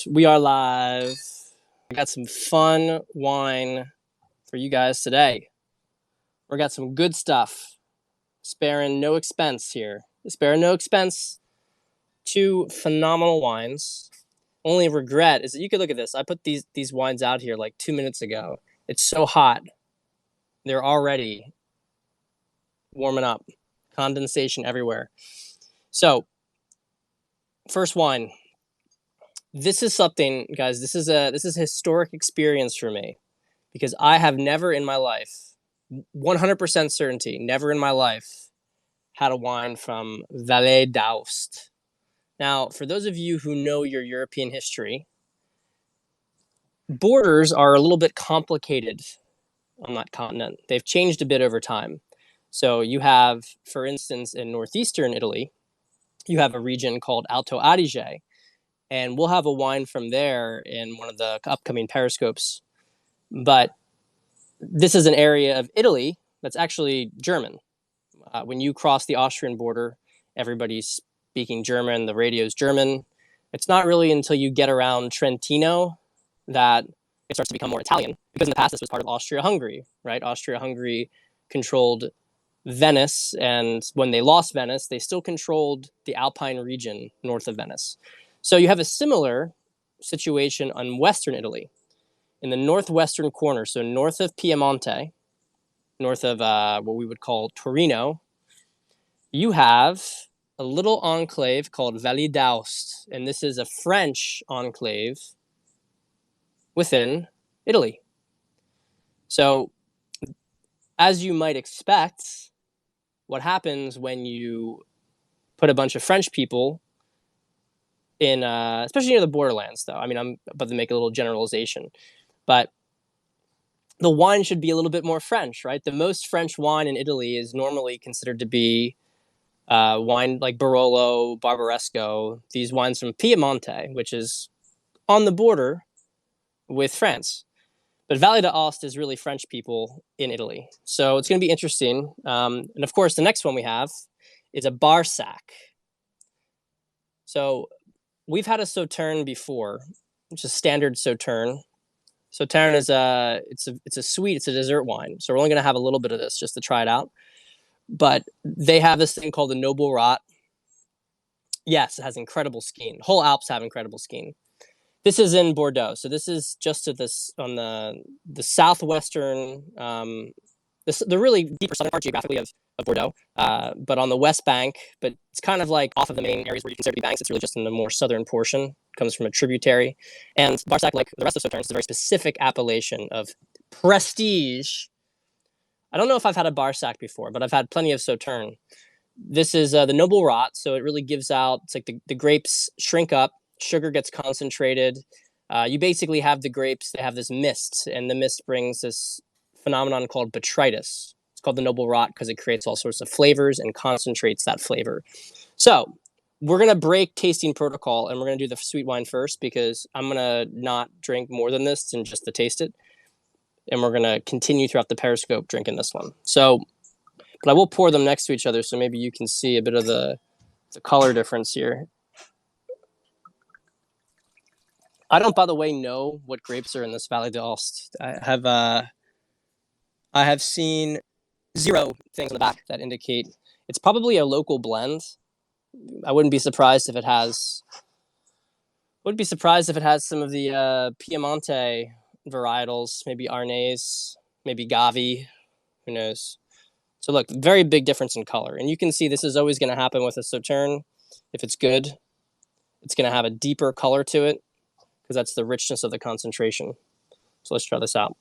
We are live. I got some fun wine for you guys today. We got some good stuff. Sparing no expense here. Sparing no expense. Two phenomenal wines. Only regret is that you could look at this. I put these wines out here like 2 minutes ago. It's so hot. They're already warming up. Condensation everywhere. So, first wine. This is something, guys. This is a historic experience for me because I have never in my life, 100% certainty, never in my life had a wine from Vallée d'Aoste. Now, for those of you who know your European history, borders are a little bit complicated on that continent. They've changed a bit over time. So you have, for instance, in northeastern Italy, you have a region called Alto Adige. And we'll have a wine from there in one of the upcoming periscopes. But this is an area of Italy that's actually German. When you cross the Austrian border, everybody's speaking German. The radio's German. It's not really until you get around Trentino that it starts to become more Italian. Because in the past, this was part of Austria-Hungary, right? Austria-Hungary controlled Venice. And when they lost Venice, they still controlled the Alpine region north of Venice. So you have a similar situation on Western Italy, in the northwestern corner, so north of Piemonte, north of what we would call Torino, you have a little enclave called Vallée d'Aoste, and this is a French enclave within Italy. So, as you might expect, what happens when you put a bunch of French people in, especially near the borderlands, though. I mean, I'm about to make a little generalization, but the wine should be a little bit more French, right? The most French wine in Italy is normally considered to be wine like Barolo, Barbaresco, these wines from Piemonte, which is on the border with France. But Vallée d'Aoste is really French people in Italy. So it's going to be interesting. And of course, the next one we have is a Barsac. So we've had a Sauterne before, which is standard Sauterne. Sauterne is it's a sweet, it's a dessert wine. So we're only going to have a little bit of this just to try it out. But they have this thing called the Noble Rot. Yes, it has incredible skein. Whole Alps have incredible skein. This is in Bordeaux. So this is just to this on the southwestern, the really deeper southern part geographically of Bordeaux, but on the west bank, but it's kind of like off of the main areas where you consider to be banks. It's really just in the more southern portion. It comes from a tributary. And Barsac, like the rest of Sauternes, is a very specific appellation of prestige. I don't know if I've had a Barsac before, but I've had plenty of Sauterne. This is the Noble Rot, so it really gives out, it's like the grapes shrink up, sugar gets concentrated. You basically have the grapes, they have this mist, and the mist brings this phenomenon called botrytis. It's called the Noble Rot because it creates all sorts of flavors and concentrates that flavor. So we're going to break tasting protocol and we're going to do the sweet wine first because I'm going to not drink more than this and just to taste it. And we're going to continue throughout the periscope drinking this one. So, but I will pour them next to each other so maybe you can see a bit of the color difference here. I don't, by the way, know what grapes are in this Vallée d'Aoste. I have seen 0 things on the back that indicate it's probably a local blend. I wouldn't be surprised if it has. Wouldn't be surprised if it has some of the Piemonte varietals, maybe Arnese, maybe Gavi. Who knows? So look, very big difference in color, and you can see this is always going to happen with a Sauterne. If it's good, it's going to have a deeper color to it because that's the richness of the concentration. So let's try this out.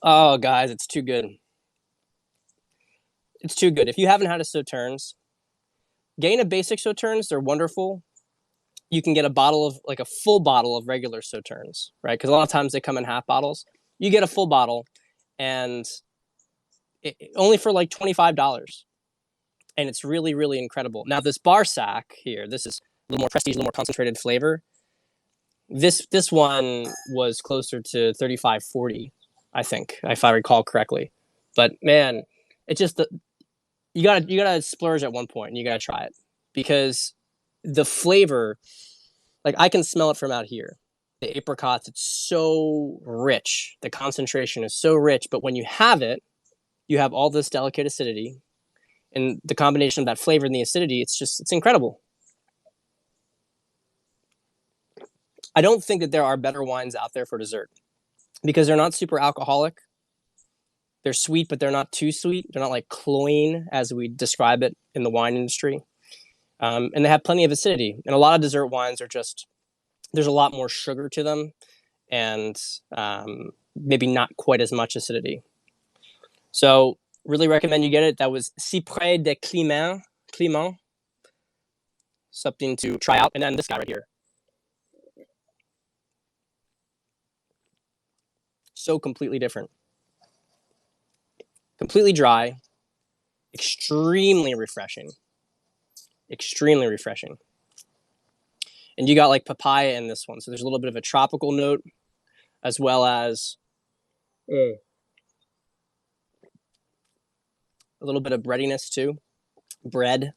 Oh, guys, it's too good. It's too good. If you haven't had a Sauternes, getting a basic Sauternes, they're wonderful. You can get a bottle of, like a full bottle of regular Sauternes, right? Because a lot of times they come in half bottles. You get a full bottle, and only for like $25. And it's really, really incredible. Now, this Barsac here, this is a little more prestige, a little more concentrated flavor. This one was closer to 35, 40. I think, if I recall correctly. But man, it just you gotta splurge at one point and you gotta try it because the flavor, like I can smell it from out here. The apricots, it's so rich. The concentration is so rich, but when you have it, you have all this delicate acidity, and the combination of that flavor and the acidity, it's incredible. I don't think that there are better wines out there for dessert because they're not super alcoholic. They're sweet, but they're not too sweet. They're not like cloying as we describe it in the wine industry. And they have plenty of acidity. And a lot of dessert wines are just, there's a lot more sugar to them and maybe not quite as much acidity. So really recommend you get it. That was Cyprès de Clément, something to try out. And then this guy right here. So completely different. Completely dry, extremely refreshing. Extremely refreshing. And you got like papaya in this one. So there's a little bit of a tropical note as well as a little bit of breadiness too. Bread.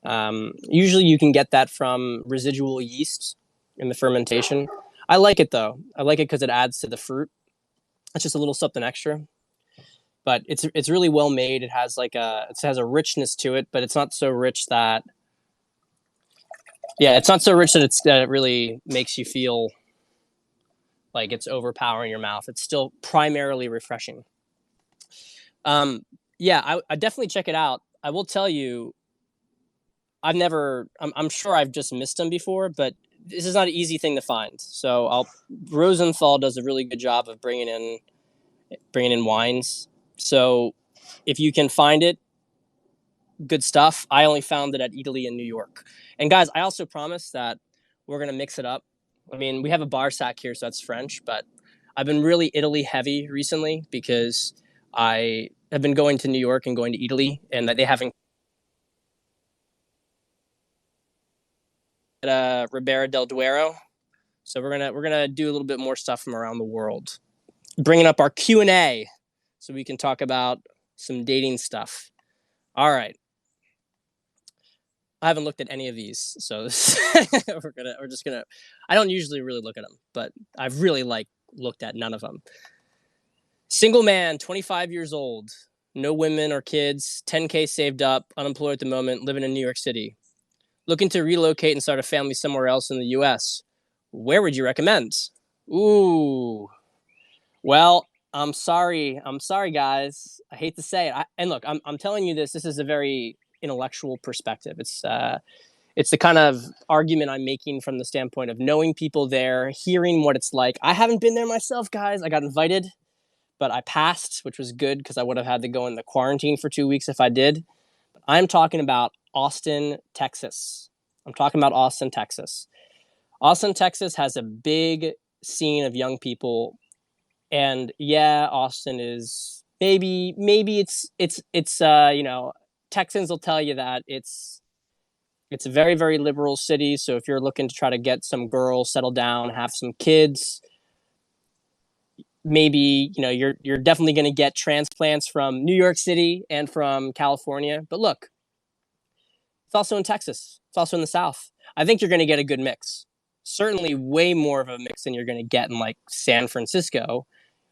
Usually you can get that from residual yeast in the fermentation. I like it though. I like it because it adds to the fruit. It's just a little something extra. But it's really well made. It has a richness to it, but it's not so rich that it's not so rich that it really makes you feel like it's overpowering your mouth. It's still primarily refreshing. I definitely check it out. I will tell you, I'm sure I've just missed them before, but this is not an easy thing to find. So Rosenthal does a really good job of bringing in wines. So if you can find it, good stuff. I only found it at Italy in New York. And guys, I also promise that we're going to mix it up. I mean, we have a bar sack here, so that's French, but I've been really Italy heavy recently because I have been going to New York and going to Italy, and that they haven't Ribera del Duero. So we're gonna do a little bit more stuff from around the world, bringing up our Q&A so we can talk about some dating stuff. All right. I haven't looked at any of these, so we're just gonna. I don't usually really look at them, but I've really looked at none of them. Single man, 25 years old, no women or kids, 10K saved up, unemployed at the moment, living in New York City, looking to relocate and start a family somewhere else in the U.S. Where would you recommend? Ooh, well, I'm sorry, guys. I hate to say it. And look, I'm telling you this. This is a very intellectual perspective. It's the kind of argument I'm making from the standpoint of knowing people there, hearing what it's like. I haven't been there myself, guys. I got invited, but I passed, which was good because I would have had to go in the quarantine for 2 weeks if I did. But I'm talking about Austin, Texas. Austin, Texas has a big scene of young people. And yeah, Austin is maybe it's Texans will tell you that it's a very, very liberal city. So if you're looking to try to get some girls, settle down, have some kids, maybe, you're definitely going to get transplants from New York City and from California. But look, it's also in Texas. It's also in the South. I think you're going to get a good mix. Certainly way more of a mix than you're going to get in like San Francisco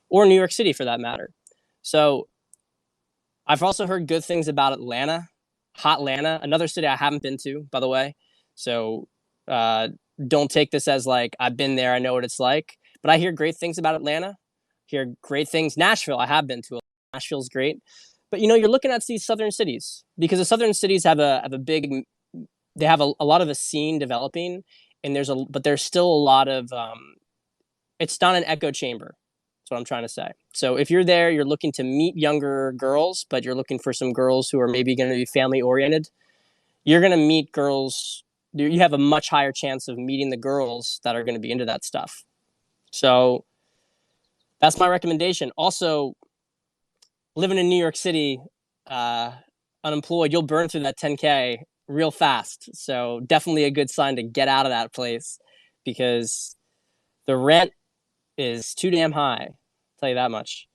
or New York City for that matter. So I've also heard good things about Atlanta, Hot Atlanta, another city I haven't been to, by the way. So don't take this as like, I've been there, I know what it's like. But I hear great things about Atlanta, hear great things. Nashville, I have been to. Nashville's great. But, you're looking at these southern cities because the southern cities have a big, they have a lot of a scene developing. And but there's still a lot of, it's not an echo chamber. What I'm trying to say. So if you're there, you're looking to meet younger girls, but you're looking for some girls who are maybe going to be family oriented, you're going to meet girls. You have a much higher chance of meeting the girls that are going to be into that stuff. So that's my recommendation. Also, living in New York City, unemployed, you'll burn through that 10K real fast. So definitely a good sign to get out of that place because the rent is too damn high. Tell you that much.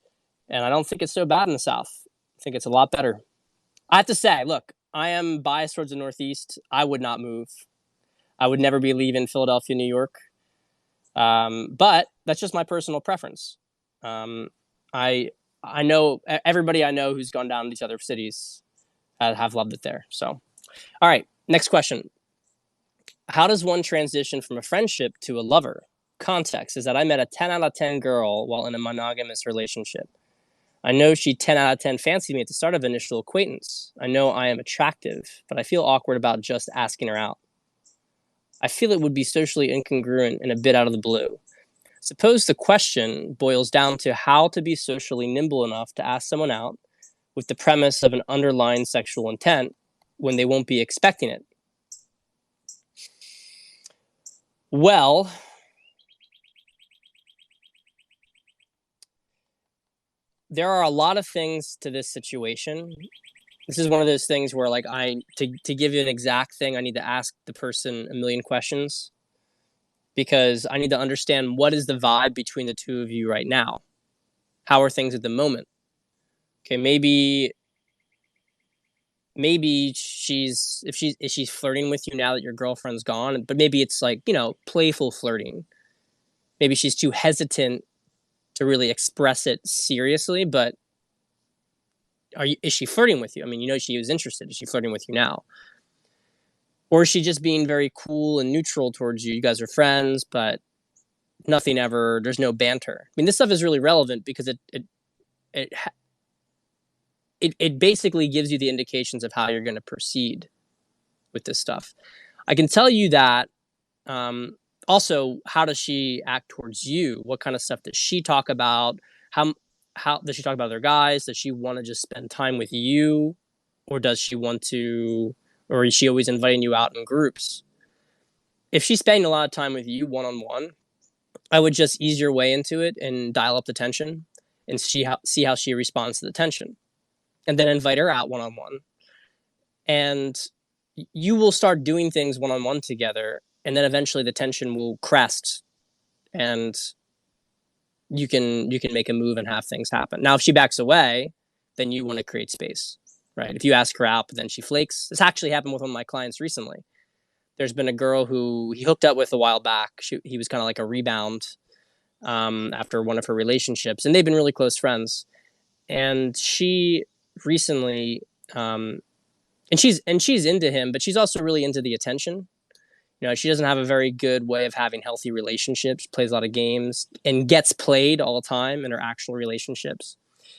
And I don't think it's so bad in the South. I think it's a lot better. I have to say, look, I am biased towards the Northeast. I would not move. I would never be leaving Philadelphia, New York. But that's just my personal preference. Um, I I know everybody I know who's gone down to these other cities have loved it there. So, all right, next question. How does one transition from a friendship to a lover? Context is that I met a 10 out of 10 girl while in a monogamous relationship. I know she 10 out of 10 fancied me at the start of initial acquaintance. I know I am attractive, but I feel awkward about just asking her out. I feel it would be socially incongruent and a bit out of the blue. Suppose the question boils down to how to be socially nimble enough to ask someone out with the premise of an underlying sexual intent when they won't be expecting it. Well, there are a lot of things to this situation. This is one of those things where, like, to give you an exact thing, I need to ask the person a million questions because I need to understand what is the vibe between the two of you right now. How are things at the moment? Okay, maybe she's flirting with you now that your girlfriend's gone, but maybe it's like, playful flirting. Maybe she's too hesitant to really express it seriously, but is she flirting with you? I mean, she was interested. Is she flirting with you now? Or is she just being very cool and neutral towards you? You guys are friends, but there's no banter. I mean, this stuff is really relevant because it basically gives you the indications of how you're going to proceed with this stuff. I can tell you that. Also, how does she act towards you? What kind of stuff does she talk about? How does she talk about other guys? Does she want to just spend time with you, or does she want to, or is she always inviting you out in groups? If she's spending a lot of time with you one-on-one, I would just ease your way into it and dial up the tension and see how she responds to the tension, and then invite her out one-on-one. And you will start doing things one-on-one together, and then eventually the tension will crest, and you can make a move and have things happen. Now, if she backs away, then you want to create space, right? If you ask her out, but then she flakes. This actually happened with one of my clients recently. There's been a girl who he hooked up with a while back. He was kind of like a rebound after one of her relationships, and they've been really close friends. And she recently, and she's into him, but she's also really into the attention. She doesn't have a very good way of having healthy relationships, plays a lot of games, and gets played all the time in her actual relationships.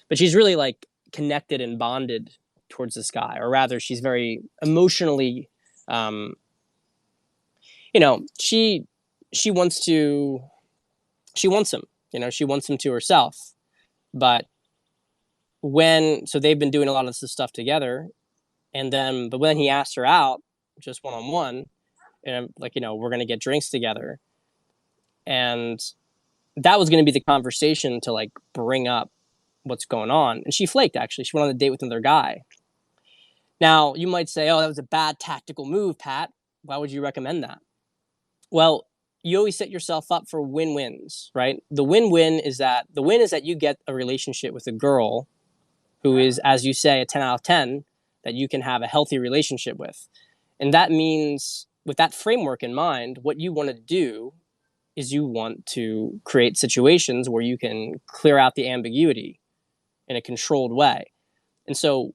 But she's really, like, connected and bonded towards this guy, or rather, she's very emotionally, she wants him, she wants him to herself. But so they've been doing a lot of this stuff together, but when he asked her out, just one-on-one, and I'm like, we're going to get drinks together. And that was going to be the conversation to, like, bring up what's going on. And she flaked, actually. She went on a date with another guy. Now, you might say, oh, that was a bad tactical move, Pat. Why would you recommend that? Well, you always set yourself up for win-wins, right? The win is that you get a relationship with a girl who is, as you say, a 10 out of 10 that you can have a healthy relationship with. And that means, with that framework in mind, what you want to do is you want to create situations where you can clear out the ambiguity in a controlled way. And so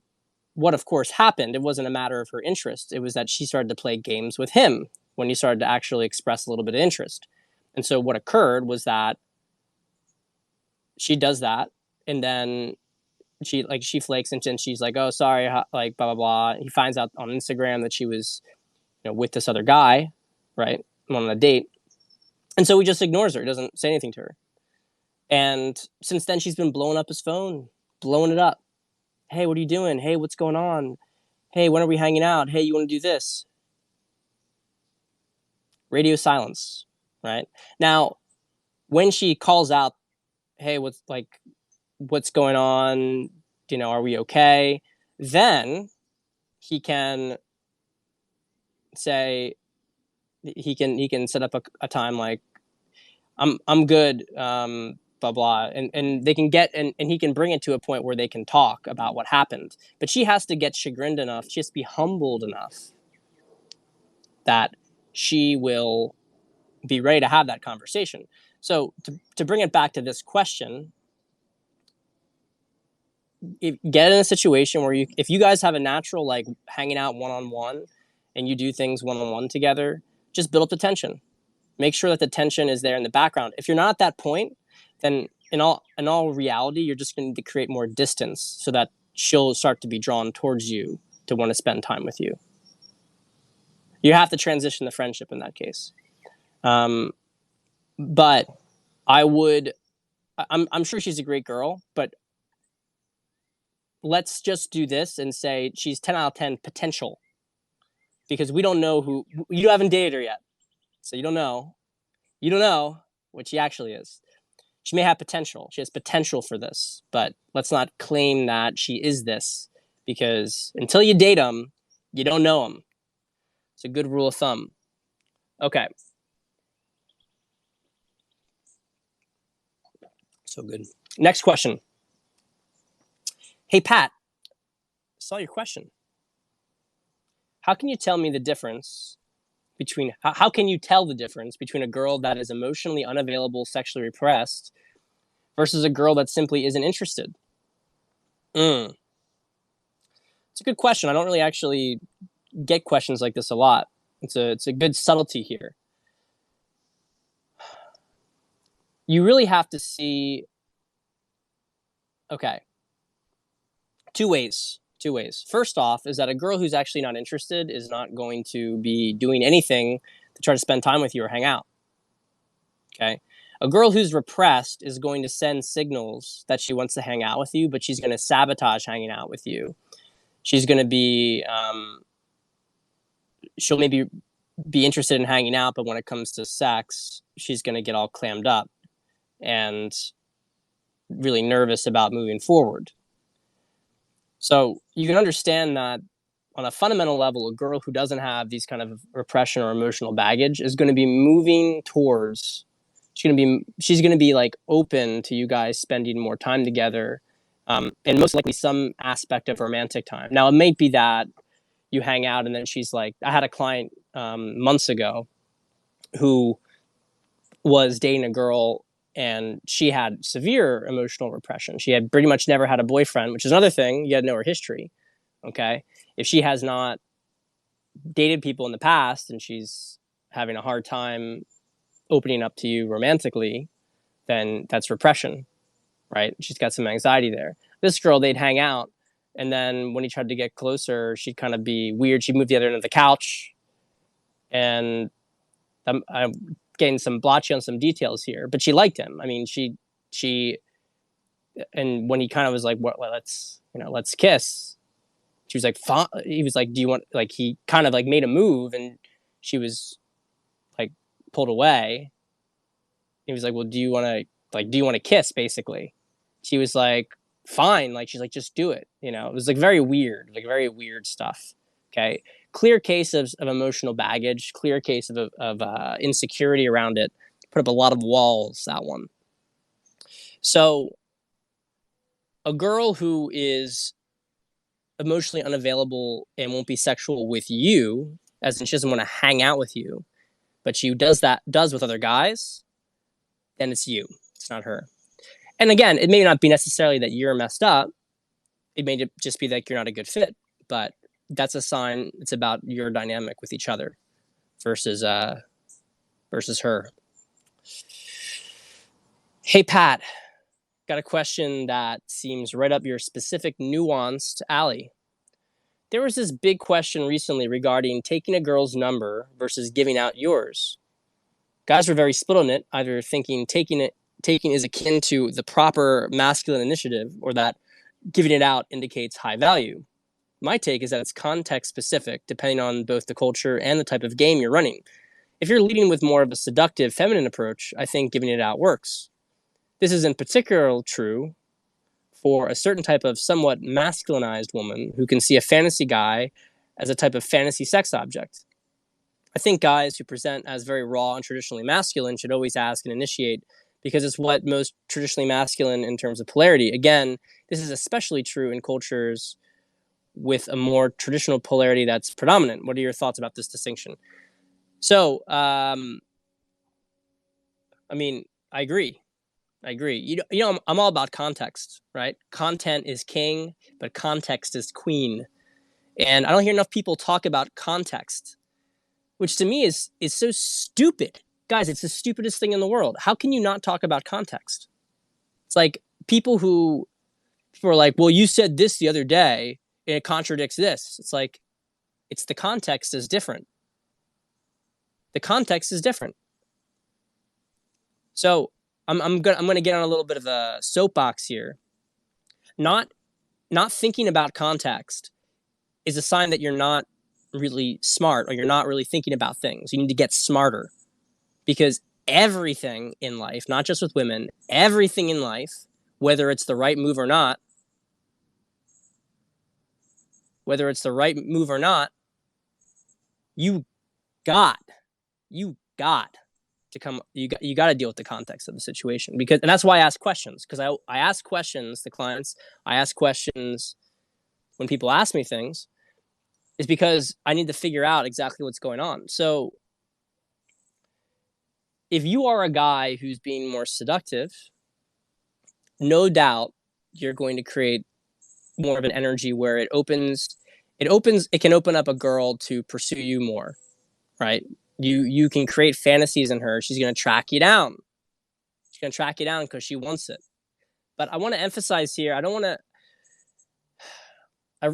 what, of course, happened, it wasn't a matter of her interest. It was that she started to play games with him when he started to actually express a little bit of interest. And so what occurred was that she does that, and then she flakes, and then she's like, oh, sorry, like, blah, blah, blah. He finds out on Instagram that she was, with this other guy, right, on a date. And so he just ignores her. He doesn't say anything to her. And since then, she's been blowing up his phone, blowing it up. Hey, what are you doing? Hey, what's going on? Hey, when are we hanging out? Hey, you want to do this? Radio silence, right? Now, when she calls out, hey, what's going on? Are we okay? Then he can say, he can set up a time, like, I'm good, blah, blah. And they can and he can bring it to a point where they can talk about what happened. But she has to get chagrined enough. She has to be humbled enough that she will be ready to have that conversation. So to bring it back to this question, get in a situation where if you guys have a natural like hanging out one-on-one and you do things one-on-one together, just build up the tension. Make sure that the tension is there in the background. If you're not at that point, then in all reality, you're just going to create more distance so that she'll start to be drawn towards you to want to spend time with you. You have to transition the friendship in that case. But I'm sure she's a great girl, but let's just do this and say she's 10 out of 10 potential, because we don't know you haven't dated her yet. So you don't know what she actually is. She may have potential. She has potential for this, but let's not claim that she is this, because until you date them, you don't know them. It's a good rule of thumb. Okay. So good. Next question. Hey, Pat, saw your question. How can you tell me the difference between, how can you tell the difference between a girl that is emotionally unavailable, sexually repressed, versus a girl that simply isn't interested? It's a good question. I don't really actually get questions like this a lot. It's a good subtlety here. You really have to see, okay, two ways. First off is that a girl who's actually not interested is not going to be doing anything to try to spend time with you or hang out. Okay. A girl who's repressed is going to send signals that she wants to hang out with you, but she's going to sabotage hanging out with you. She's going to be, she'll maybe be interested in hanging out, but when it comes to sex, she's going to get all clammed up and really nervous about moving forward. So you can understand that on a fundamental level, a girl who doesn't have these kind of repression or emotional baggage is going to be moving towards, she's going to be like open to you guys spending more time together, and most likely some aspect of romantic time. Now, it may be that you hang out and then she's like, I had a client months ago who was dating a girl and she had severe emotional repression. She had pretty much never had a boyfriend, which is another thing. You got to know her history. Okay. If she has not dated people in the past and she's having a hard time opening up to you romantically, then that's repression, right? She's got some anxiety there. This girl, they'd hang out, and then when he tried to get closer, she'd kind of be weird. She'd move the other end of the couch, and I'm getting some blotchy on some details here, but she liked him. I mean, and when he kind of was like, well, let's kiss. She was like, fine. He was like, do you want, like, he kind of like made a move and she was like pulled away. He was like, well, do you want to kiss, basically? She was like, fine. Like, she's like, just do it. It was like very weird stuff. Okay. Clear case of emotional baggage, clear case of insecurity around it. Put up a lot of walls, that one. So a girl who is emotionally unavailable and won't be sexual with you, as in she doesn't want to hang out with you, but she does with other guys, then it's you. It's not her. And again, it may not be necessarily that you're messed up. It may just be that you're not a good fit, but that's a sign. It's about your dynamic with each other versus her. Hey, Pat, got a question that seems right up your specific nuanced alley. There was this big question recently regarding taking a girl's number versus giving out yours. Guys were very split on it, either thinking taking is akin to the proper masculine initiative, or that giving it out indicates high value. My take is that it's context specific, depending on both the culture and the type of game you're running. If you're leading with more of a seductive feminine approach, I think giving it out works. This is in particular true for a certain type of somewhat masculinized woman who can see a fantasy guy as a type of fantasy sex object. I think guys who present as very raw and traditionally masculine should always ask and initiate, because it's what most traditionally masculine in terms of polarity. Again, this is especially true in cultures with a more traditional polarity that's predominant. What are your thoughts about this distinction? So, I mean, I agree. I agree. I'm all about context, right? Content is king, but context is queen. And I don't hear enough people talk about context, which to me is so stupid. Guys, it's the stupidest thing in the world. How can you not talk about context? It's like people are like, well, you said this the other day, and it contradicts this. It's like, it's the context is different. The context is different. So I'm gonna get on a little bit of a soapbox here. Not not thinking about context is a sign that you're not really smart or you're not really thinking about things. You need to get smarter because everything in life, not just with women, everything in life, whether it's the right move or not, whether it's the right move or not, you got, you got to come, you got to deal with the context of the situation because, and that's why I ask questions because I ask questions to clients. I ask questions when people ask me things is because I need to figure out exactly what's going on. So if you are a guy who's being more seductive, no doubt you're going to create more of an energy where it can open up a girl to pursue you more, right? You can create fantasies in her. She's going to track you down. She's going to track you down because she wants it. But I want to emphasize here, I don't want to,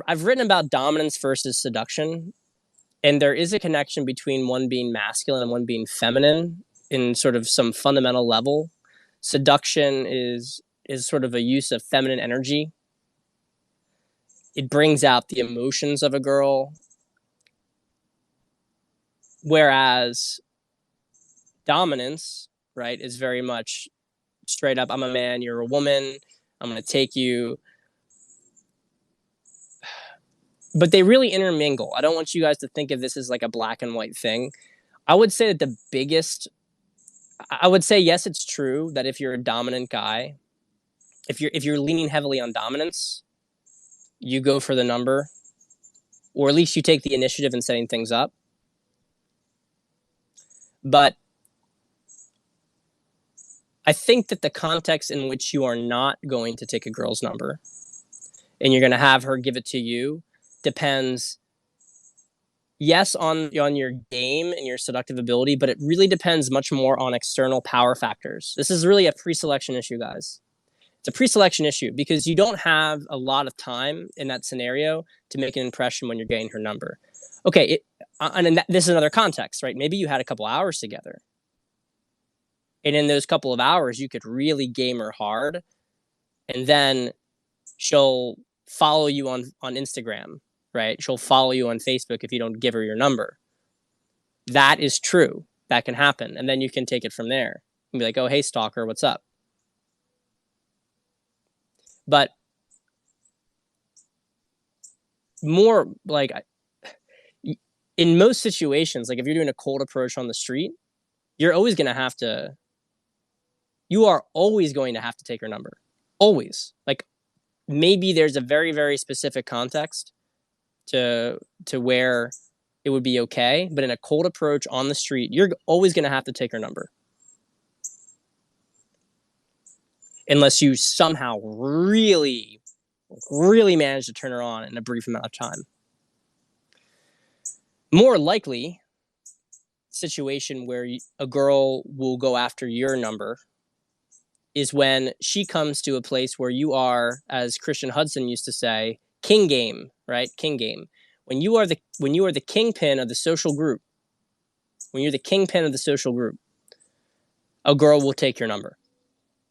I've written about dominance versus seduction, and there is a connection between one being masculine and one being feminine in sort of some fundamental level. Seduction is sort of a use of feminine energy. It brings out the emotions of a girl, whereas dominance, right, is very much straight up, I'm a man, you're a woman, I'm going to take you. But they really intermingle. I don't want you guys to think of this as like a black and white thing. I would say that I would say, yes, it's true that if you're a dominant guy, if you're leaning heavily on dominance, you go for the number, or at least you take the initiative in setting things up. But I think that the context in which you are not going to take a girl's number and you're going to have her give it to you depends, yes, on your game and your seductive ability, but it really depends much more on external power factors. This is really a pre-selection issue, guys. It's a pre-selection issue because you don't have a lot of time in that scenario to make an impression when you're getting her number. Okay, this is another context, right? Maybe you had a couple hours together. And in those couple of hours, you could really game her hard. And then she'll follow you on Instagram, right? She'll follow you on Facebook if you don't give her your number. That is true. That can happen. And then you can take it from there and be like, oh, hey, stalker, what's up? But more like in most situations, like if you're doing a cold approach on the street, you are always going to have to take her number. Always. Like maybe there's a very, very specific context to where it would be okay. But in a cold approach on the street, you're always going to have to take her number. Unless you somehow really, really manage to turn her on in a brief amount of time. More likely, situation where a girl will go after your number is when she comes to a place where you are, as Christian Hudson used to say, king game, right? King game. When you are the kingpin of the social group, when you're the kingpin of the social group, a girl will take your number.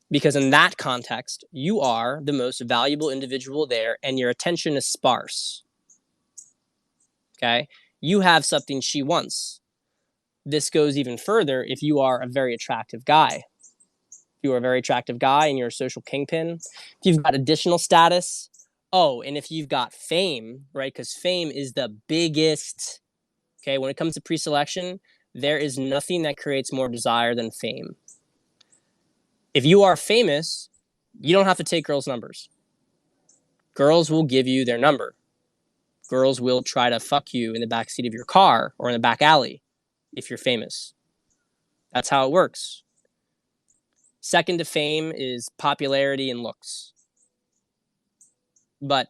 Because in that context, you are the most valuable individual there and your attention is sparse. Okay? You have something she wants. This goes even further if you are a very attractive guy. If you are a very attractive guy and you're a social kingpin, if you've got additional status, and if you've got fame, right? Because fame is the biggest, okay? When it comes to pre-selection, there is nothing that creates more desire than fame. If you are famous, you don't have to take girls' numbers. Girls will give you their number. Girls will try to fuck you in the backseat of your car or in the back alley. if you're famous. That's how it works. Second to fame is popularity and looks. But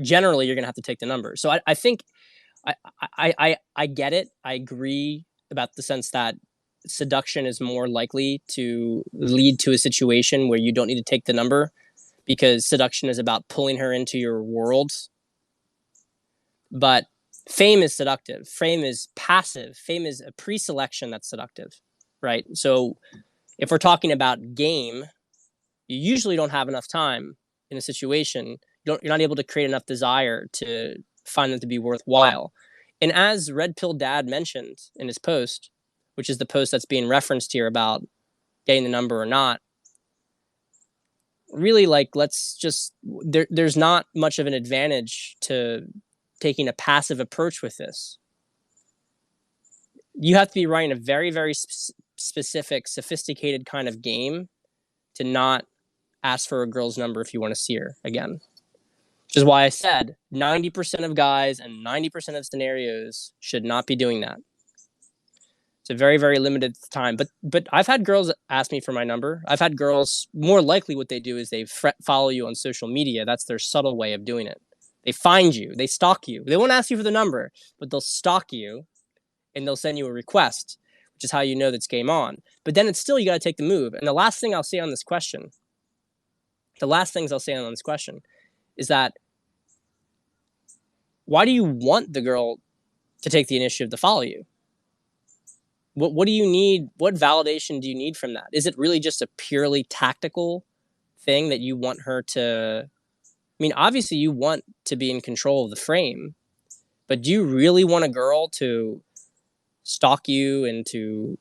generally, you're going to have to take the number. So I think I get it. I agree about the sense that seduction is more likely to lead to a situation where you don't need to take the number, because seduction is about pulling her into your world. But fame is seductive. Fame is passive. Fame is a pre-selection that's seductive, right? So if we're talking about game, you usually don't have enough time in a situation. You're not able to create enough desire to find them to be worthwhile. And as Red Pill Dad mentioned in his post, which is the post that's being referenced here about getting the number or not, really, like, there's not much of an advantage to taking a passive approach with this. You have to be running a very, very specific, sophisticated kind of game to not ask for a girl's number if you want to see her again. Which is why I said 90% of guys and 90% of scenarios should not be doing that. It's a very, very limited time. But I've had girls ask me for my number. I've had girls, more likely what they do is they follow you on social media. That's their subtle way of doing it. They find you. They stalk you. They won't ask you for the number, but they'll stalk you and they'll send you a request, which is how you know that's game on. But then it's still, you got to take the move. And the last thing I'll say on this question, is that why do you want the girl to take the initiative to follow you? What do you need? What validation do you need from that? Is it really just a purely tactical thing that you want her to? I mean, obviously you want to be in control of the frame, but do you really want a girl to stalk you and to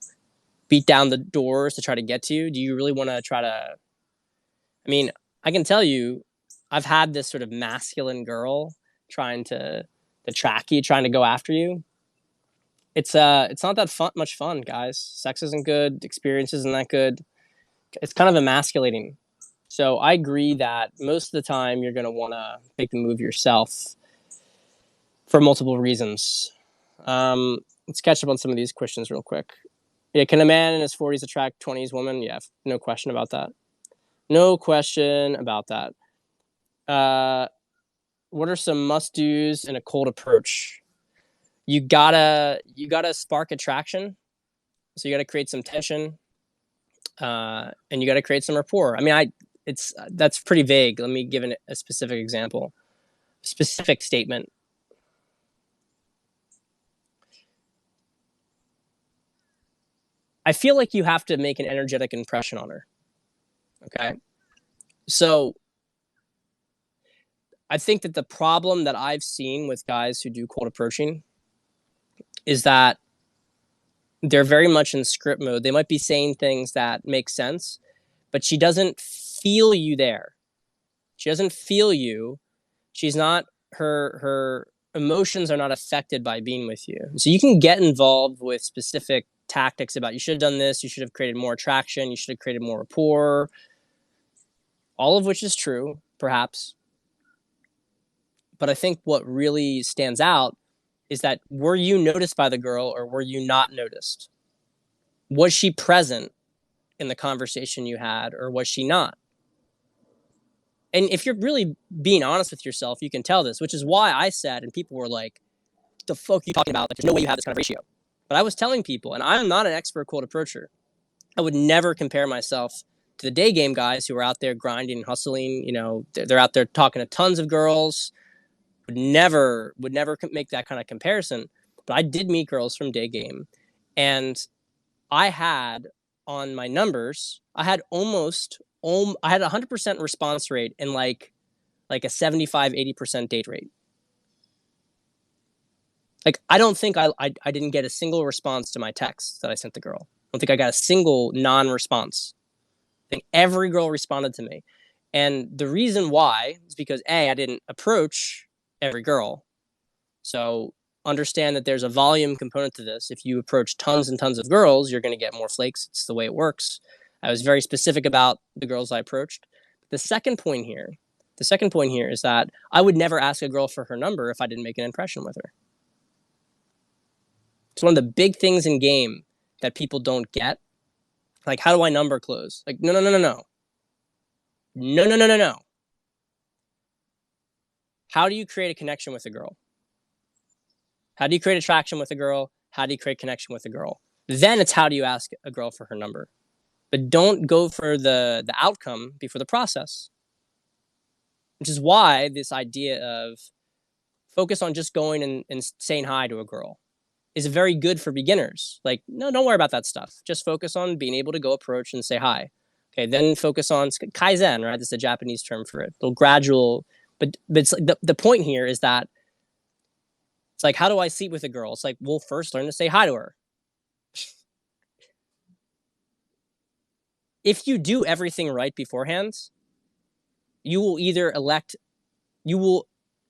beat down the doors to try to get to you? Do you really want to try to? I mean, I can tell you, I've had this sort of masculine girl trying to track you, trying to go after you. It's not that much fun, guys. Sex isn't good. Experience isn't that good. It's kind of emasculating. So I agree that most of the time you're going to want to make the move yourself for multiple reasons. Let's catch up on some of these questions real quick. Yeah, can a man in his 40s attract 20s woman? Yeah, no question about that. No question about that. What are some must-dos in a cold approach? You gotta spark attraction. So you gotta create some tension, and you gotta create some rapport. I mean, that's pretty vague. Let me give a specific example, specific statement. I feel like you have to make an energetic impression on her. Okay, so I think that the problem that I've seen with guys who do cold approaching is that they're very much in script mode. They might be saying things that make sense, but she doesn't feel you there. She doesn't feel you. She's not, her emotions are not affected by being with you. So you can get involved with specific tactics about, you should have done this, you should have created more attraction, you should have created more rapport, all of which is true, perhaps. But I think what really stands out is that, were you noticed by the girl or were you not noticed? Was she present in the conversation you had or was she not? And if you're really being honest with yourself, you can tell this, which is why I said, and people were like, what the fuck are you talking about? Like, there's no way you have this kind of ratio. But I was telling people, and I'm not an expert cold approacher. I would never compare myself to the day game guys who are out there grinding and hustling. You know, they're out there talking to tons of girls. Would never make that kind of comparison. But I did meet girls from day game, and I had on my numbers, I had 100% response rate and like a 75-80% date rate. Like, I don't think I didn't get a single response to my text that I sent the girl. I don't think I got a single non-response. I think every girl responded to me. And the reason why is because, A, I didn't approach every girl. So understand that there's a volume component to this. If you approach tons and tons of girls, you're going to get more flakes. It's the way it works. I was very specific about the girls I approached. The second point here is that I would never ask a girl for her number if I didn't make an impression with her. It's one of the big things in game that people don't get. Like, how do I number close? Like, no, no, no, no, no. No, no, no, no, no. How do you create a connection with a girl? How do you create attraction with a girl? How do you create connection with a girl? Then it's how do you ask a girl for her number? But don't go for the outcome before the process. Which is why this idea of focus on just going and saying hi to a girl is very good for beginners. Like, no, don't worry about that stuff. Just focus on being able to go approach and say hi. Okay, then focus on kaizen, right? This is a Japanese term for it. Little gradual, but it's like the point here is that it's like, how do I sleep with a girl? It's like, well, first learn to say hi to her. If you do everything right beforehand, you will either elect, you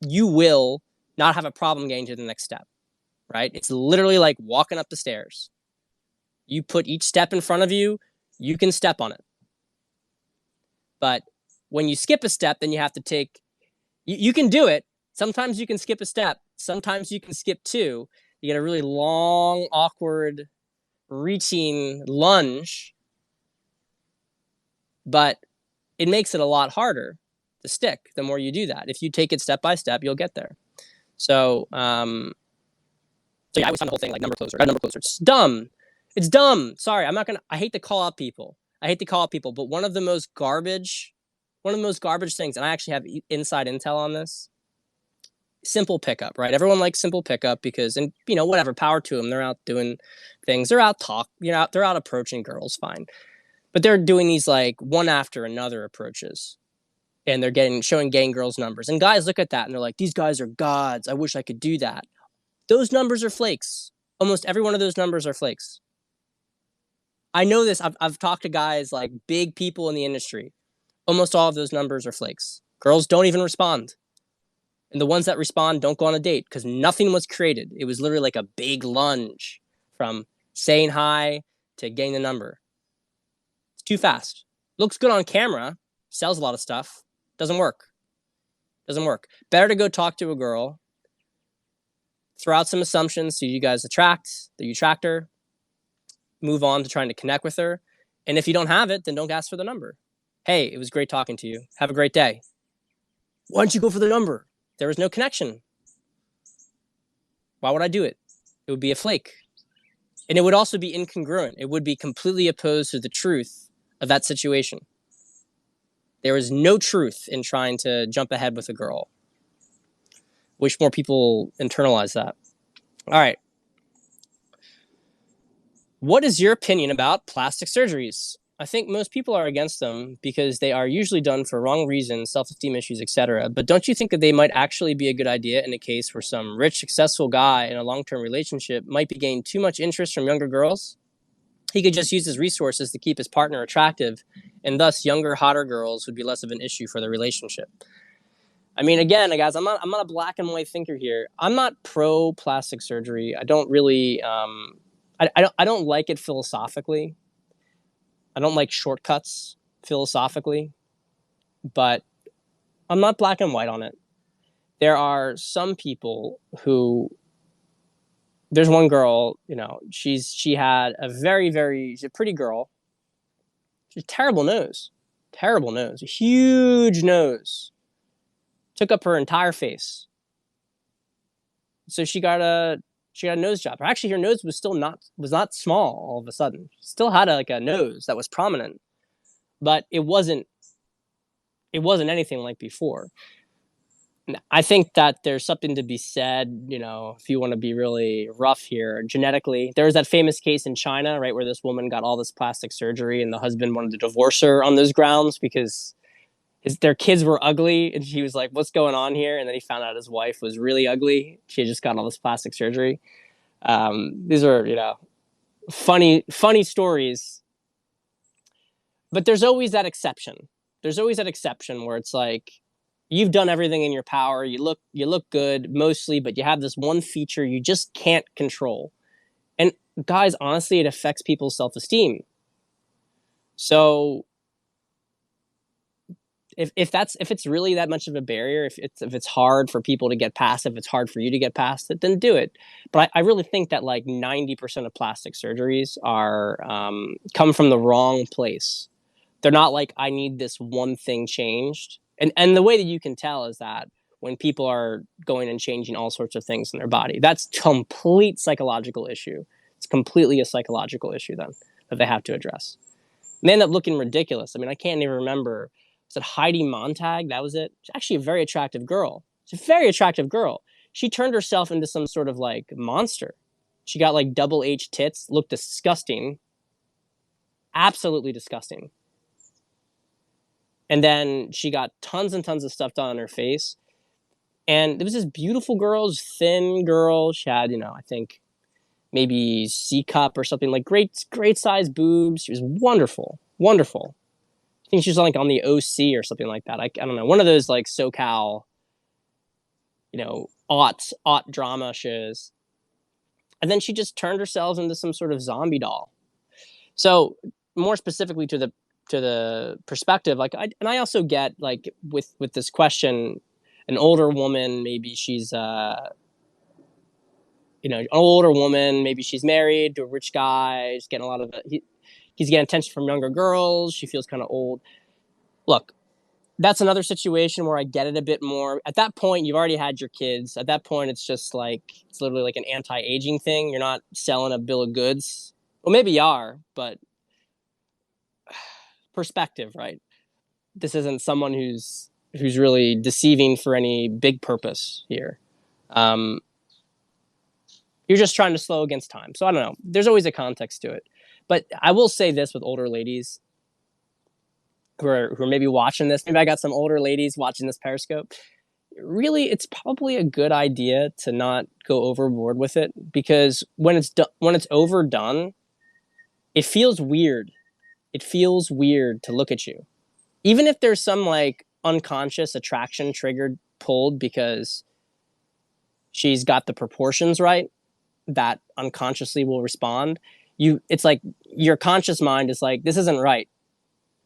will not have a problem getting to the next step, right? It's literally like walking up the stairs. You put each step in front of you, you can step on it. But when you skip a step, then you have to take, you can do it. Sometimes you can skip a step. Sometimes you can skip two. You get a really long, awkward, reaching lunge. But it makes it a lot harder to stick the more you do that. If you take it step by step, you'll get there. So, yeah, I was on the whole thing like number closer. It's dumb. It's dumb. Sorry, I hate to call out people. But one of the most garbage things, and I actually have inside intel on this. Simple pickup, right? Everyone likes simple pickup because, and whatever, power to them. They're out doing things. They're out they're out approaching girls, fine. But they're doing these like one after another approaches. And they're getting girls' numbers. And guys look at that and they're like, these guys are gods. I wish I could do that. Those numbers are flakes. Almost every one of those numbers are flakes. I know this. I've talked to guys, like big people in the industry. Almost all of those numbers are flakes. Girls don't even respond. And the ones that respond don't go on a date because nothing was created. It was literally like a big lunge from saying hi to getting the number. It's too fast. Looks good on camera. Sells a lot of stuff. Doesn't work. Better to go talk to a girl. Throw out some assumptions so you guys attract her. Move on to trying to connect with her. And if you don't have it, then don't ask for the number. Hey, it was great talking to you. Have a great day. Why don't you go for the number? There was no connection. Why would I do it? It would be a flake. And it would also be incongruent. It would be completely opposed to the truth of that situation. There is no truth in trying to jump ahead with a girl. Wish more people internalize that. All right. What is your opinion about plastic surgeries? I think most people are against them because they are usually done for wrong reasons, self-esteem issues, etc. But don't you think that they might actually be a good idea in a case where some rich, successful guy in a long-term relationship might be gaining too much interest from younger girls? He could just use his resources to keep his partner attractive, and thus younger, hotter girls would be less of an issue for the relationship. I mean, again, guys, I'm not a black and white thinker here. I'm not pro plastic surgery. I don't really, I don't like it philosophically. I don't like shortcuts philosophically, but I'm not black and white on it. There are some people who, there's one girl, she had she's a pretty girl. She's a terrible nose, a huge nose. Took up her entire face. So she got a nose job. Actually, her nose was not small all of a sudden. She still had a nose that was prominent, but it wasn't anything like before. I think that there's something to be said, if you want to be really rough here, genetically. There was that famous case in China, right, where this woman got all this plastic surgery and the husband wanted to divorce her on those grounds because their kids were ugly, and he was like, what's going on here? And then he found out his wife was really ugly. She had just gotten all this plastic surgery. These are, funny stories. But there's always that exception. Where it's like, you've done everything in your power. You look good mostly, but you have this one feature you just can't control. And guys, honestly, it affects people's self-esteem. So if it's really that much of a barrier, if it's hard for people to get past, if it's hard for you to get past it, then do it. But I really think that like 90% of plastic surgeries are come from the wrong place. They're not like, I need this one thing changed. And the way that you can tell is that when people are going and changing all sorts of things in their body, that's complete psychological issue. It's completely a psychological issue then that they have to address. And they end up looking ridiculous. I mean, I can't even remember. Was it Heidi Montag? That was it. She's actually a very attractive girl. She's a very attractive girl. She turned herself into some sort of like monster. She got like double H tits, looked disgusting, absolutely disgusting. And then she got tons and tons of stuff done on her face. And there was this beautiful girl, thin girl. She had, I think maybe C cup or something, like great size boobs. She was wonderful, wonderful. I think she was like on the OC or something like that. I don't know, one of those like SoCal, aught drama shows. And then she just turned herself into some sort of zombie doll. So more specifically to the perspective, like I also get like with this question, an older woman, maybe she's an older woman, maybe she's married to a rich guy, he's getting a lot of he's getting attention from younger girls, she feels kind of old. Look, that's another situation where I get it a bit more. At that point, you've already had your kids. At that point, it's just like, it's literally like an anti-aging thing. You're not selling a bill of goods. Well, maybe you are, but perspective, right? This isn't someone who's really deceiving for any big purpose here. You're just trying to slow against time. So I don't know. There's always a context to it. But I will say this with older ladies who are maybe watching this. Maybe I got some older ladies watching this Periscope. Really, it's probably a good idea to not go overboard with it, because when it's overdone, it feels weird. It feels weird to look at you. Even if there's some like unconscious attraction triggered, pulled because she's got the proportions right, that unconsciously will respond. It's like your conscious mind is like, this isn't right.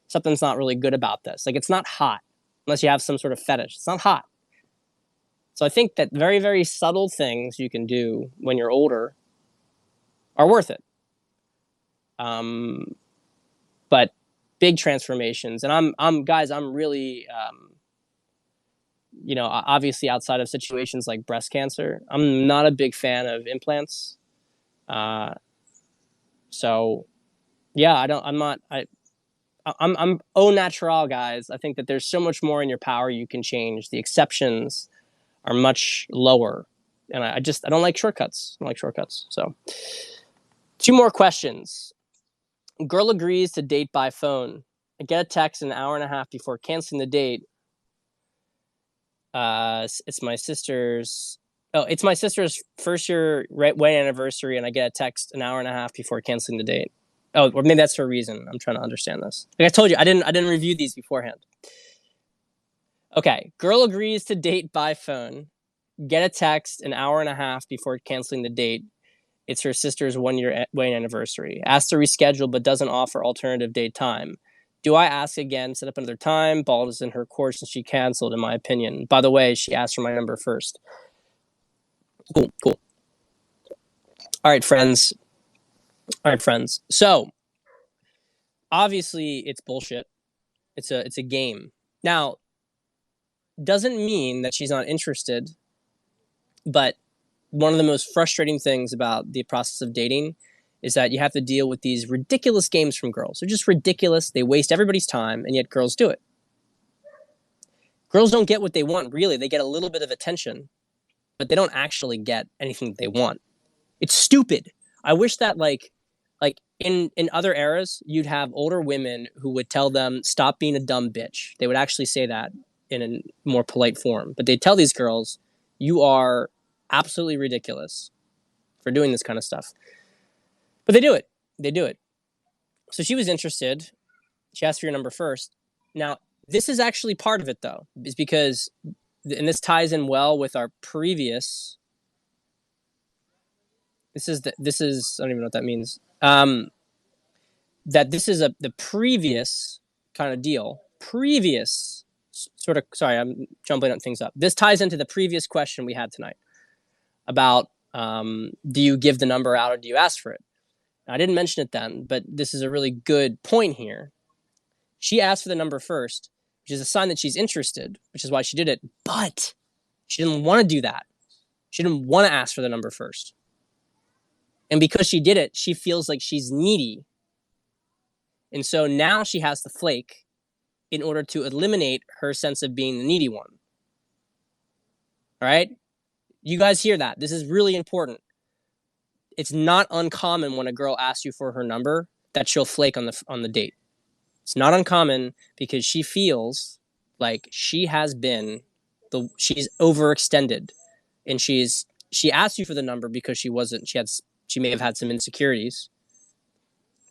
Something's not really good about this. Like, it's not hot unless you have some sort of fetish. It's not hot. So I think that very, very subtle things you can do when you're older are worth it. But big transformations, and I'm really, obviously outside of situations like breast cancer, I'm not a big fan of implants. So yeah, I'm au natural, guys. I think that there's so much more in your power you can change. The exceptions are much lower. And I don't like shortcuts. I don't like shortcuts. So 2 more questions. Girl agrees to date by phone. I get a text an hour and a half before canceling the date. It's my sister's first year wedding anniversary, and I get a text an hour and a half before canceling the date. Oh, or maybe that's for a reason. I'm trying to understand this. Like I told you, I didn't review these beforehand. Okay, girl agrees to date by phone. Get a text an hour and a half before canceling the date. It's her sister's 1-year wedding anniversary. Asks to reschedule, but doesn't offer alternative date time. Do I ask again, set up another time? Ball is in her court since she canceled, in my opinion. By the way, she asked for my number first. Cool. All right, friends. So, obviously, it's bullshit. It's a game. Now, doesn't mean that she's not interested, but one of the most frustrating things about the process of dating is that you have to deal with these ridiculous games from girls. They're just ridiculous. They waste everybody's time, and yet girls do it. Girls don't get what they want, really. They get a little bit of attention, but they don't actually get anything that they want. It's stupid. I wish that like in other eras, you'd have older women who would tell them, stop being a dumb bitch. They would actually say that in a more polite form. But they tell these girls, you are absolutely ridiculous for doing this kind of stuff. But they do it. So she was interested. She asked for your number first. Now, this is actually part of it, though, is because, and this ties in well with our previous. This is I don't even know what that means. That this is the previous kind of deal. Previous sort of, sorry, I'm jumping things up. This ties into the previous question we had tonight about do you give the number out or do you ask for it? I didn't mention it then, but this is a really good point here. She asked for the number first, which is a sign that she's interested, which is why she did it. But she didn't want to do that. She didn't want to ask for the number first. And because she did it, she feels like she's needy. And so now she has to flake in order to eliminate her sense of being the needy one. All right? You guys hear that? This is really important. It's not uncommon when a girl asks you for her number that she'll flake on the date. It's not uncommon because she feels like she's overextended, and she asked you for the number because she may have had some insecurities,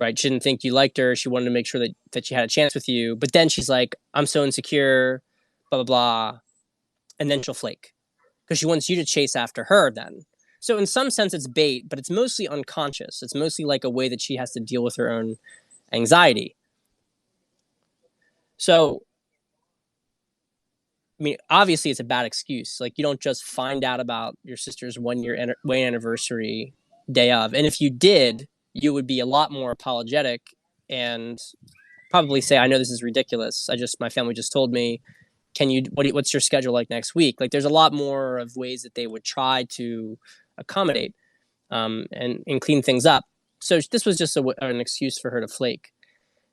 right? She didn't think you liked her. She wanted to make sure that she had a chance with you. But then she's like, I'm so insecure, blah, blah, blah. And then she'll flake because she wants you to chase after her then. So in some sense, it's bait, but it's mostly unconscious. It's mostly like a way that she has to deal with her own anxiety. So, I mean, obviously it's a bad excuse. Like, you don't just find out about your sister's 1 year wedding anniversary day of. And if you did, you would be a lot more apologetic and probably say, I know this is ridiculous. My family just told me, what's your schedule like next week? Like, there's a lot more of ways that they would try to accommodate and clean things up. So this was just an excuse for her to flake.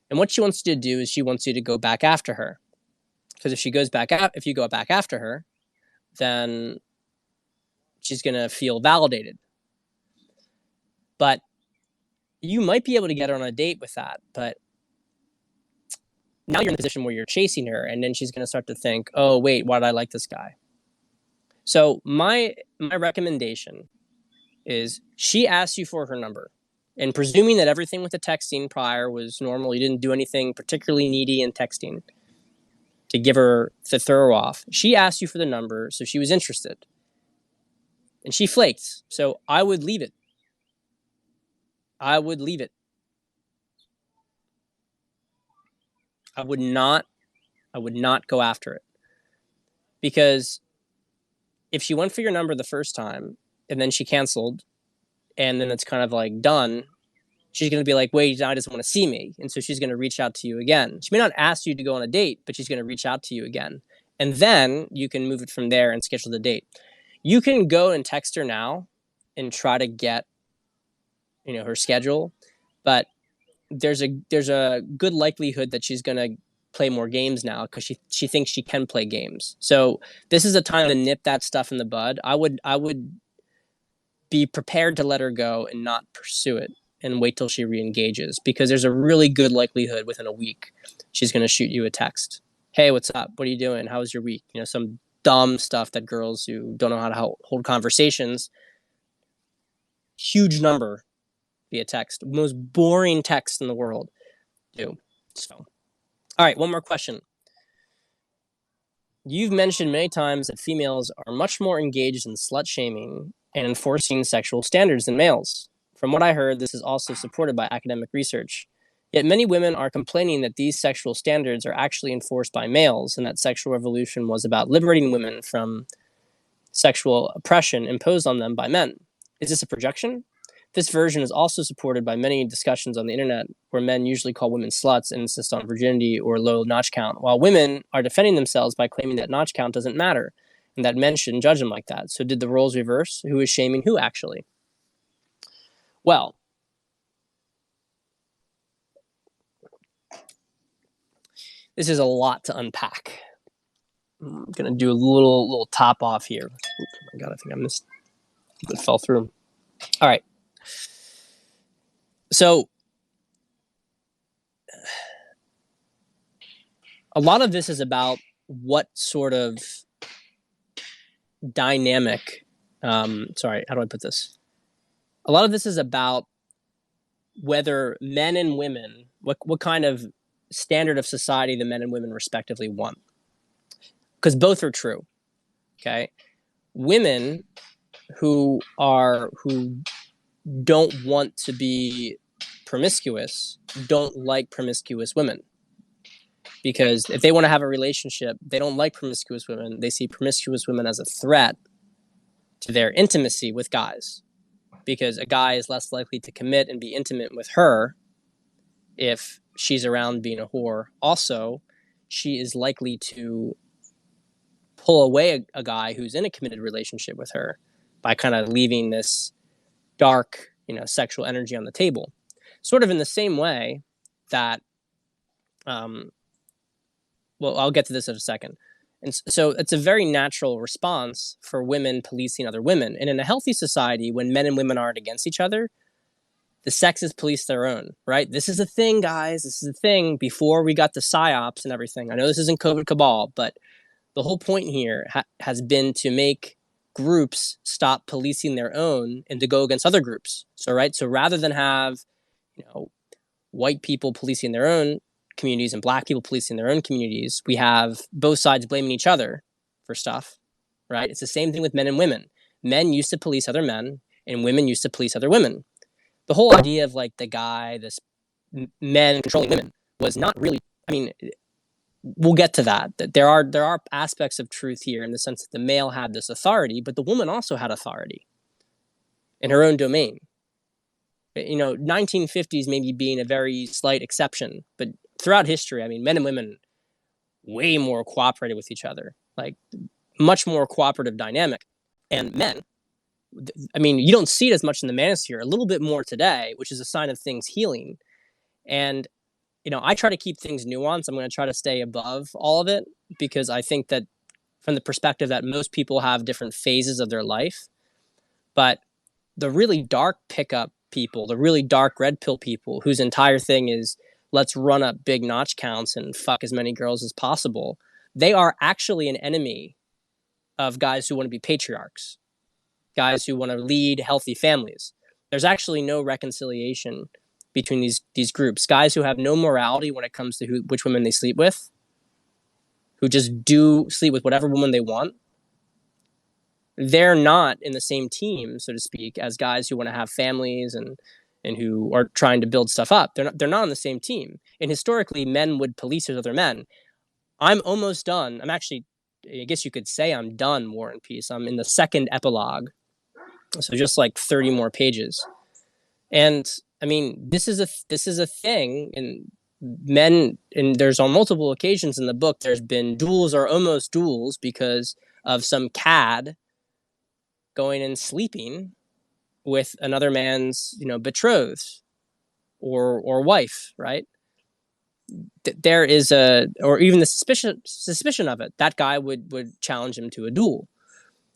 And what she wants you to do is she wants you to go back after her. Because if you go back after her, then she's going to feel validated. But you might be able to get her on a date with that. But now you're in a position where you're chasing her, and then she's going to start to think, oh, wait, why did I like this guy? So my recommendation is she asks you for her number. And presuming that everything with the texting prior was normal, you didn't do anything particularly needy in texting to throw her off. She asked you for the number, so she was interested. And she flaked. So I would leave it. I would not go after it. Because if she went for your number the first time and then she canceled and then it's kind of like done, she's going to be like, wait, now doesn't want to see me. And so she's going to reach out to you again. She may not ask you to go on a date, but she's going to reach out to you again. And then you can move it from there and schedule the date. You can go and text her now and try to get, her schedule. But there's a good likelihood that she's going to play more games now because she thinks she can play games. So this is a time to nip that stuff in the bud. I would be prepared to let her go and not pursue it and wait till she re-engages, because there's a really good likelihood within a week she's going to shoot you a text. Hey, what's up? What are you doing? How was your week? Some dumb stuff that girls who don't know how to hold conversations, huge number via text, most boring text in the world, do. So, all right, one more question. You've mentioned many times that females are much more engaged in slut shaming and enforcing sexual standards than males. From what I heard, this is also supported by academic research. Yet many women are complaining that these sexual standards are actually enforced by males, and that sexual revolution was about liberating women from sexual oppression imposed on them by men. Is this a projection? This version is also supported by many discussions on the internet, where men usually call women sluts and insist on virginity or low notch count, while women are defending themselves by claiming that notch count doesn't matter and that men shouldn't judge them like that. So did the roles reverse? Who is shaming who, actually? Well, this is a lot to unpack. I'm going to do a little top off here. Oops, oh my God, I think I missed. It fell through. All right. So a lot of this is about what sort of dynamic, sorry, how do I put this? A lot of this is about whether men and women, what kind of standard of society the men and women respectively want. Because both are true, okay? Women who don't want to be promiscuous don't like promiscuous women. because if they want to have a relationship, they don't like promiscuous women. They see promiscuous women as a threat to their intimacy with guys, because a guy is less likely to commit and be intimate with her if she's around being a whore. Also, she is likely to pull away a guy who's in a committed relationship with her by kind of leaving this dark, sexual energy on the table. Sort of in the same way that, well, I'll get to this in a second. And so it's a very natural response for women policing other women. And in a healthy society, when men and women aren't against each other, the sexes police their own, right? This is a thing, guys. This is a thing before we got the psyops and everything. I know this isn't COVID cabal, but the whole point here has been to make groups stop policing their own and to go against other groups. So, right. So rather than have, white people policing their own communities and black people policing their own communities, we have both sides blaming each other for stuff, right? It's the same thing with men and women. Men used to police other men and women used to police other women. The whole idea of like the guy, this men controlling women was not really, we'll get to that. That there are aspects of truth here in the sense that the male had this authority, but the woman also had authority in her own domain. 1950s maybe being a very slight exception, but throughout history, men and women way more cooperated with each other, like much more cooperative dynamic. And men, you don't see it as much in the manosphere, a little bit more today, which is a sign of things healing. And I try to keep things nuanced. I'm going to try to stay above all of it because I think that from the perspective that most people have different phases of their life, but the really dark pickup people, the really dark red pill people whose entire thing is let's run up big notch counts and fuck as many girls as possible, they are actually an enemy of guys who want to be patriarchs, guys who want to lead healthy families. There's actually no reconciliation between these groups. Guys who have no morality when it comes to which women they sleep with, who just do sleep with whatever woman they want, they're not in the same team, so to speak, as guys who want to have families and who are trying to build stuff up. They're not on the same team. And historically, men would police other men. I'm almost done. I guess you could say I'm done War and Peace. I'm in the second epilogue. So just like 30 more pages. And this is a thing, and men, and there's on multiple occasions in the book, there's been duels or almost duels because of some cad going and sleeping with another man's, betrothed or wife, right? There is or even the suspicion of it. That guy would challenge him to a duel.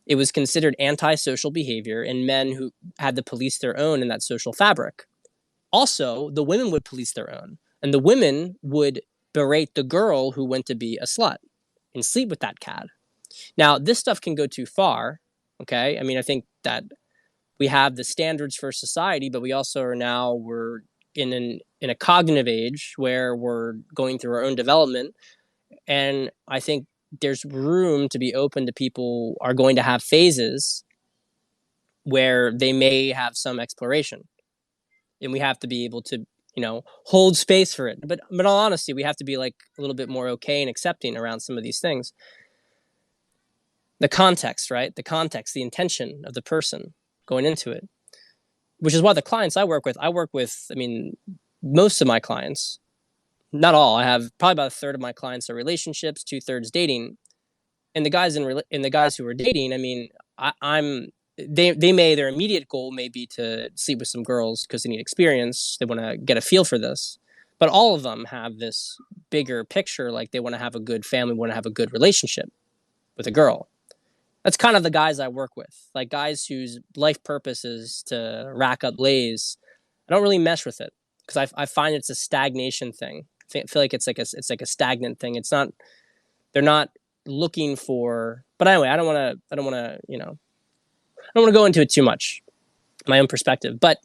It was considered antisocial behavior, and men who had to police their own in that social fabric. Also, the women would police their own, and the women would berate the girl who went to be a slut and sleep with that cad. Now, this stuff can go too far, okay? I think that we have the standards for society, but we also we're in a cognitive age where we're going through our own development, and I think there's room to be open to people are going to have phases where they may have some exploration. And we have to be able to, hold space for it. But in all honesty, we have to be like a little bit more okay and accepting around some of these things. The context, right? The context, the intention of the person going into it, which is why the clients I work with, most of my clients, not all. I have probably about a third of my clients are relationships, 2/3 dating, and the guys the guys who are dating. Their immediate goal may be to sleep with some girls because they need experience. They want to get a feel for this. But all of them have this bigger picture, like they want to have a good family, want to have a good relationship with a girl. That's kind of the guys I work with, like guys whose life purpose is to rack up lays. I don't really mess with it because I find it's a stagnation thing. I feel like it's like a stagnant thing. It's not. They're not looking for. But anyway, I don't want to. I don't want to go into it too much, my own perspective, but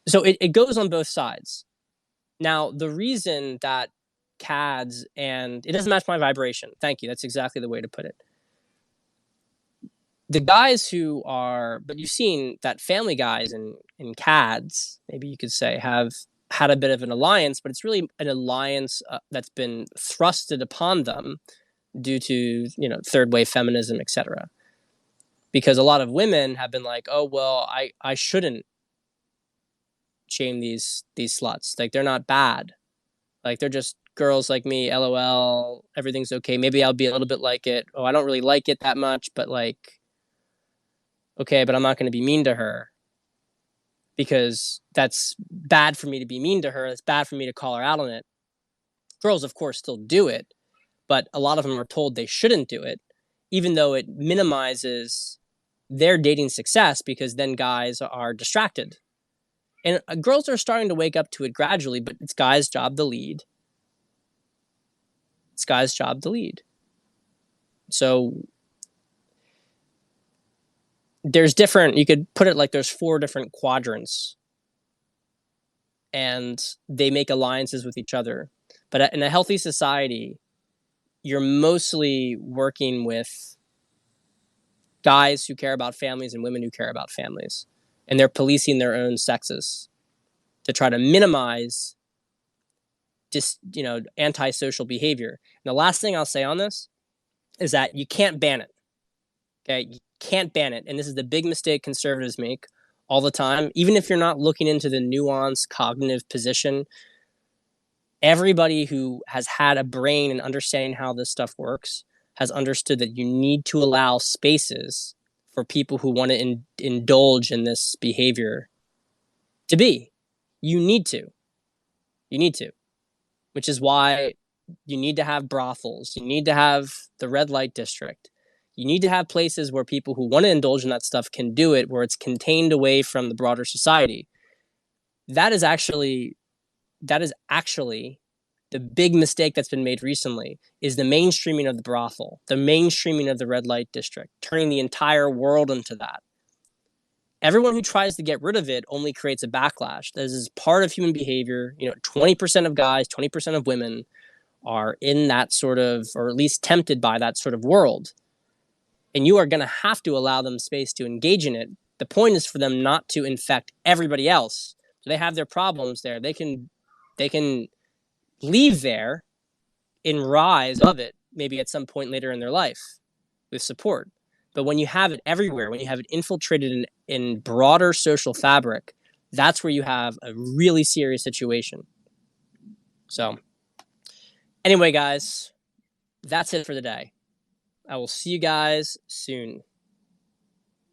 so it goes on both sides. Now, the reason that CADs and it doesn't match my vibration. Thank you. That's exactly the way to put it. The guys who are, but you've seen that family guys and CADs, maybe you could say, have had a bit of an alliance, but it's really an alliance that's been thrusted upon them due to, third wave feminism, etc. Because a lot of women have been like, oh, well, I shouldn't shame these sluts. Like, they're not bad. Like, they're just girls like me, LOL, everything's okay. Maybe I'll be a little bit like it. Oh, I don't really like it that much, but like, okay, but I'm not going to be mean to her because that's bad for me to be mean to her. It's bad for me to call her out on it. Girls, of course, still do it, but a lot of them are told they shouldn't do it, even though it minimizes their dating success because then guys are distracted. And girls are starting to wake up to it gradually, but it's guys' job to lead. It's guys' job to lead. So there's different, you could put it like there's 4 different quadrants, and they make alliances with each other. But in a healthy society, you're mostly working with guys who care about families and women who care about families. And they're policing their own sexes to try to minimize just, antisocial behavior. And the last thing I'll say on this is that you can't ban it. Okay? You can't ban it. And this is the big mistake conservatives make all the time. Even if you're not looking into the nuanced cognitive position, everybody who has had a brain and understanding how this stuff works has understood that you need to allow spaces for people who want to indulge in this behavior to be. You need to. You need to. Which is why you need to have brothels. You need to have the red light district. You need to have places where people who want to indulge in that stuff can do it, where it's contained away from the broader society. That is actually the big mistake that's been made recently, is the mainstreaming of the brothel, the mainstreaming of the red light district, turning the entire world into that. Everyone who tries to get rid of it only creates a backlash. This is part of human behavior. 20% of guys, 20% of women are in that sort of, or at least tempted by that sort of world. And you are going to have to allow them space to engage in it. The point is for them not to infect everybody else. So they have their problems there. They can leave there and rise of it, maybe at some point later in their life with support. But when you have it everywhere, when you have it infiltrated in broader social fabric, that's where you have a really serious situation. So anyway, guys, that's it for the day. I will see you guys soon.